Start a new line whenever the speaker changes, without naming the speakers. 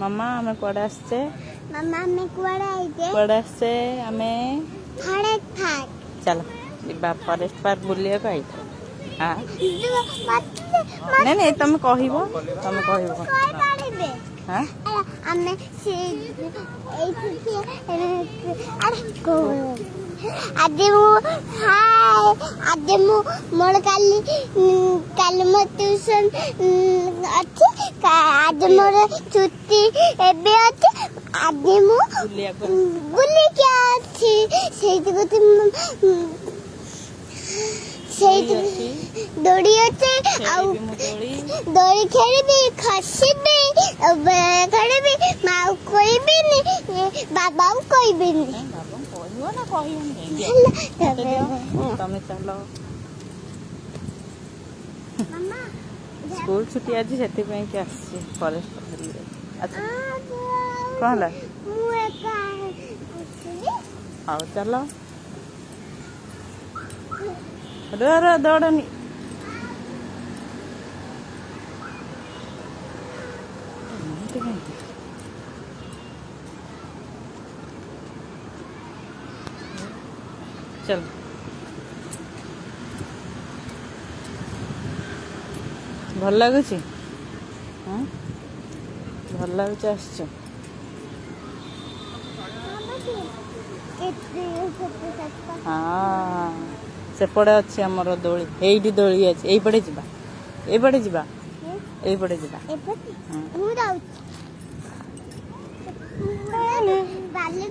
मामा आमे कुआडे आसचे
मामा हमें कुआडे आइजे
कुआडे आसचे आमे
फॉरेस्ट पार्क
चलो जिबा फॉरेस्ट पार्क बुलिया को आइथा हां नहीं नहीं तुम कहिबो हां
हमें से आज मु मोर काली मो ट्यूशन अच्छी आज मोर छुट्टी एबे अच्छी आज मु बुली क्या अच्छी दौड़ी अच्छे दौड़ी खेली खसबी खेली माँ कोई भी नहीं बाबा कोई भी नहीं
स्कूल छुट्टी आज से फॉरेस्ट अच्छा कौन हाँ चलो दौड़नी चल भल लगुच भल लगुच हाँ सेपटे अच्छी आमर दोली ये दोली अच्छी यहीपटे जा यहीपटे जा यहीपटे जा
बाली